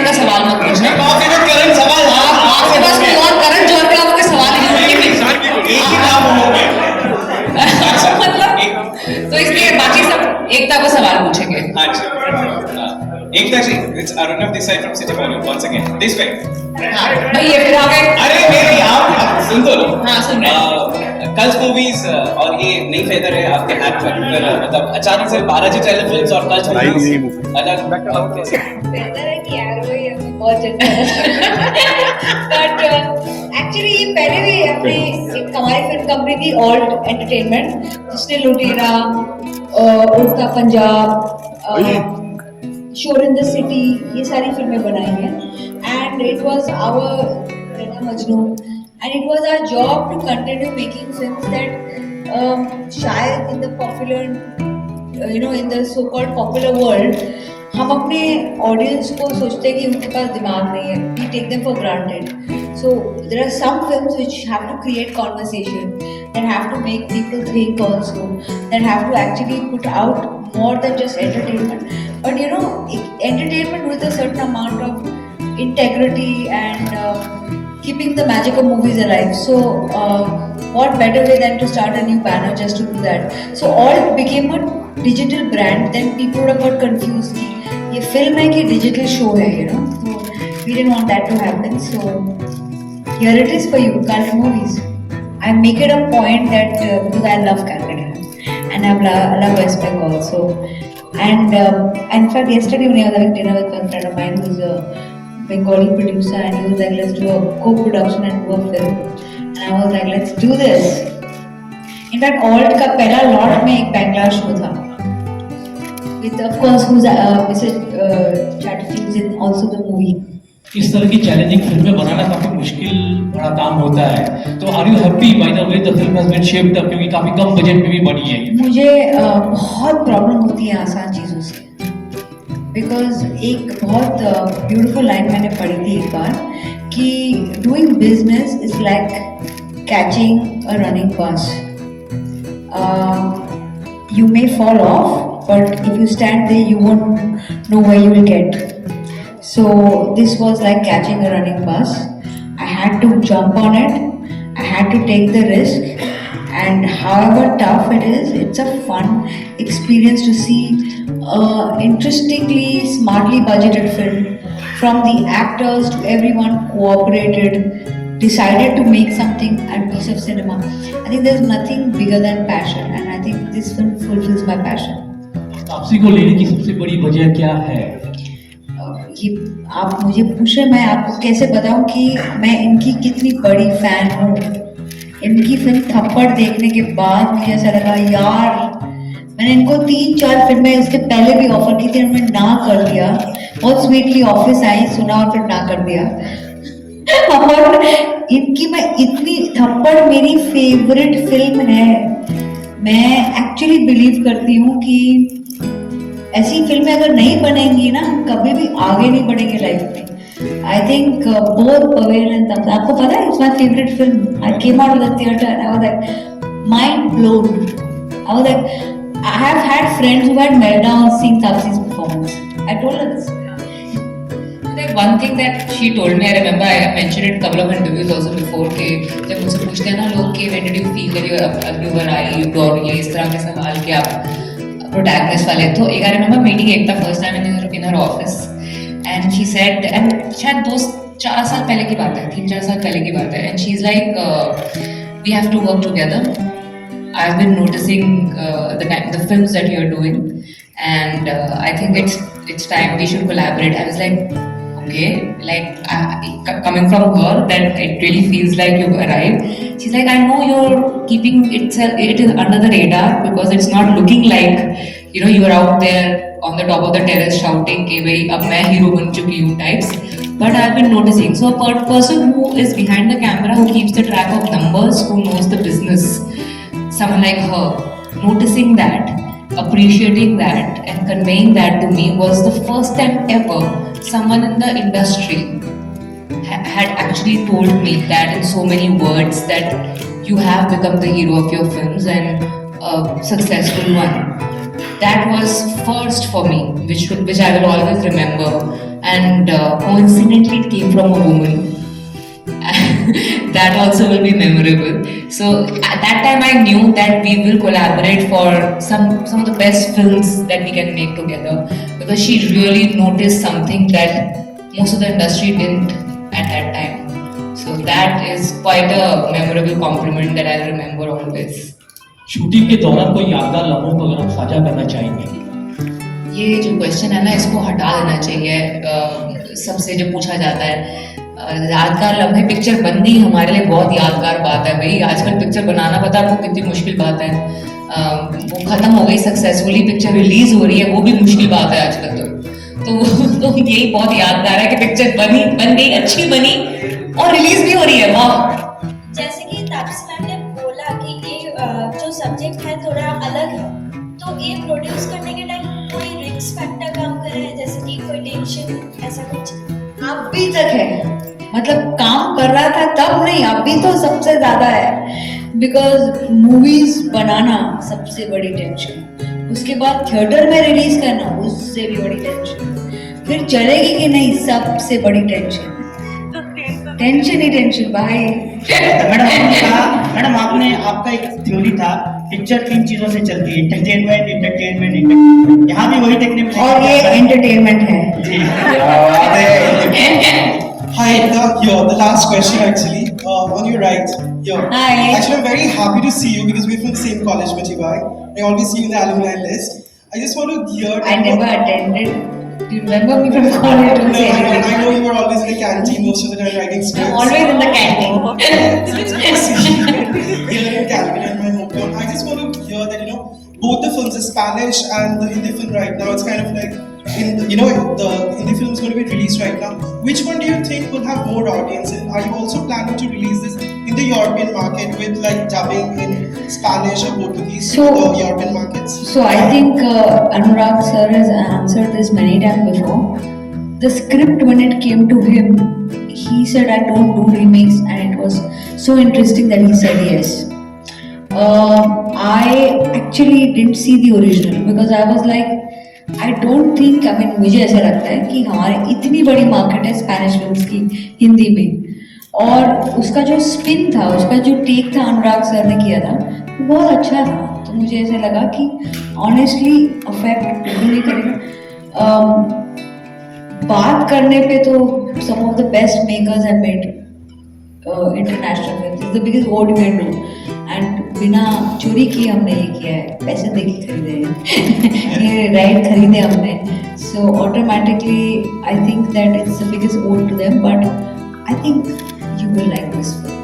जोहर का सवाल मत पूछना। करंट सवाल आपके पास कोई और करण जोहर के अलावा कोई सवाल ही नहीं है। एक ही नाम हो मतलब तो इसलिए बाकी सब एकता को सवाल पूछेंगे। एकता जी, it's Arunabh Desai from City Volume once again. This way. हाँ भाई ये फिर आ गए। अरे मेरी आप सुन तो लो। हाँ सुन रहे। कल्ट मूवीज और ये नई फेदर है आपके हाथ पर, मतलब अचानक से 12 जी टेलीफिल्म्स और कल्ट मूवीज अलग कैसे? बेहतर है कि यार वो ये हमें बहुत बट एक्चुअली ये पहले भी अपनी एक हमारी फिल्म कंपनी थी ऑल्ट एंटरटेनमेंट, जिसने लुटेरा, उड़ता पंजाब, शोर इन द सिटी, ये सारी फिल्में बनाई हैं। And it was our Laila Majnu and it was our job to continue making films that शायद in the popular in the so called popular world हम अपने ऑडियंस को सोचते हैं कि उनके पास दिमाग नहीं है, we take them for granted. So there are some films which have to create conversation, that have to make people think also, that have to actually put out more than just entertainment, but you know, entertainment with a certain amount of integrity and keeping the magic of movies alive. So what better way than to start a new banner just to do that. So all became a digital brand, then people would have got confused कि ये film है कि digital show है, you know. So we didn't want that to happen, so here it is for you, Cult Movies. I make it a point that because I love Calcutta and I love West Bengal also. And in fact, yesterday when I was having dinner with one friend of mine who's a Bengali producer, and he was like, let's do a co-production and do a film. And I was like, let's do this. In fact, Alt का पहला lot में एक Bangla show था. With of course who's Mr. Chatterjee who's in also the movie. इस तरह की challenging फिल्में बनाना काफी मुश्किल बड़ा काम होता है, तो are you happy by the way the film has been shaped up, क्योंकि काफी कम बजट में भी बनी है? मुझे बहुत प्रॉब्लम होती है आसान चीज़ों से, बिकॉज एक बहुत ब्यूटीफुल लाइन मैंने पढ़ी थी एक बार कि doing business is like catching a running bus, you may fall off but if you stand there you won't know where you will get. So this was like catching a running bus. I had to jump on it. I had to take the risk. And however tough it is, it's a fun experience to see interestingly, smartly budgeted film. From the actors to everyone cooperated, decided to make something a piece of cinema. I think there's nothing bigger than passion, and I think this film fulfills my passion. Taapsee को लेने की सबसे बड़ी वजह क्या है? ये आप मुझे पूछे, मैं आपको कैसे बताऊं कि मैं इनकी कितनी बड़ी फैन हूँ. इनकी फिल्म थप्पड़ देखने के बाद मुझे ऐसा लगा यार, मैंने इनको 3-4 फिल्में उसके पहले भी ऑफर की थी, उन्होंने ना कर दिया. बहुत स्वीटली ऑफिस आई, सुना और फिर ना कर दिया. और इनकी मैं इतनी, थप्पड़ मेरी फेवरेट फिल्म है. मैं एक्चुअली बिलीव करती हूँ कि ऐसी फिल्में अगर नहीं बनेंगी ना, कभी भी आगे नहीं बढ़ेंगे लाइफ में. I think both Pavail and Taapsee, आपको पता है it's my favourite film. I came out of the theatre and I was like mind blown. I was like, I have had friends who had meltdown seeing Taapsee's performance. I told her this. Like one thing that she told me, I remember I mentioned it a couple of interviews also before कि जब मुझसे पूछते हैं ना लोग कि when did you feel that you were naive और ये इस तरह के सवाल कि आप protagonist वाले, तो एक I remember meeting Ekta first time in her office and she said, and शायद 2-4 साल पहले की बात है, 3-4 साल पहले की बात है, and she's like we have to work together. I've been noticing the films that you're doing and I think it's time we should collaborate. I was like okay, like coming from her that it really feels like you've arrived. She's like, I know you're keeping it is under the radar because it's not looking like, you know, you're out there on the top of the terrace shouting कि भाई अब मैं hero बन चुकी हूँ types. But I've been noticing. So a person who is behind the camera, who keeps the track of numbers, who knows the business, someone like her, noticing that, appreciating that and conveying that to me was the first time ever someone in the industry had actually told me that in so many words that you have become the hero of your films and a successful one. That was first for me, which I will always remember. and coincidentally it came from a woman. That also will be memorable. So at that time I knew that we will collaborate for some of the best films that we can make together, because she really noticed something that most of the industry didn't at that time. So that is quite a memorable compliment that I'll remember always. Shooting के दौरान कोई यादगार लम्हों को अगर आप साझा करना चाहेंगे? ये जो क्वेश्चन है ना, इसको हटा देना चाहिए सबसे जो पूछा जाता है। यादगार लम्हे, पिक्चर बन गई हमारे लिए बहुत यादगार बात है भाई। आजकल पिक्चर बनाना पता है आपको कितनी मुश्किल बात है। वो खत्म हो गई सक्सेसफुली, पिक्चर रिलीज हो रही है, वो भी मुश्किल बात है आजकल। तो यही बहुत यादगार है कि पिक्चर बन गई, अच्छी बनी और रिलीज भी हो रही है। वाह। जैसे कि तापसी मैम ने बोला कि ये जो सब्जेक्ट है थोड़ा अलग है, तो ये प्रोड्यूस करने के टाइम कोई रिस्क फैक्टर काम कर रहे हैं, जैसे कि कोई टेंशन ऐसा कुछ? अभी तक है, मतलब काम कर रहा था तब नहीं, अभी तो सबसे ज्यादा है। बिकॉज मूवीज बनाना सबसे बड़ी टेंशन, उसके बाद थिएटर में रिलीज करना उससे भी बड़ी टेंशन, फिर चलेगी कि नहीं सबसे बड़ी टेंशन। टेंशन ही टेंशन भाई। मैडम आपने आपका एक थ्योरी था, पिक्चर 3 चीजों से चलती है, एंटरटेनमेंट, यहाँ भी वही देखने में और ये एंटरटेनमेंट है। Hi, the last question actually. On your right, Hi. Actually, I'm very happy to see you because we're from the same college, Matibai. I always see you in the alumni list. I just want to hear. I never attended. Do you remember me from college? Don't No, say I anything. know you were always in the canteen most of the time writing scripts. I'm always in the canteen. Here in Calgary, in my hometown. I just want to hear that, both the films, the Spanish and the Hindi film right now, it's kind of like, the Hindi film is going to be released right now. Which one do you think will have more audience? And are you also planning to release this in the European market with like dubbing in Spanish or Portuguese So- for the European markets? So I think Anurag sir has answered this many times before. The script, when it came to him, he said I don't do remakes, and it was so interesting that he said yes. I actually didn't see the original because I was like, I don't think, मुझे ऐसा लगता है कि हमारे इतनी बड़ी market है Spanish films की हिंदी में, और उसका जो स्पिन था, उसका जो टेक था अनुराग सर ने किया था, वो बहुत अच्छा था। तो मुझे ऐसा लगा कि ऑनेस्टली अफेक्ट बिल्कुल नहीं करेगा। बात करने पे तो some of the best makers have made international films, is the biggest what you can do, and बिना चोरी किए हमने ये किया है, पैसे दे के खरीदे हैं ये राइट खरीदे हमने। So automatically I think that it's the biggest ode to them, but I think you will like this film.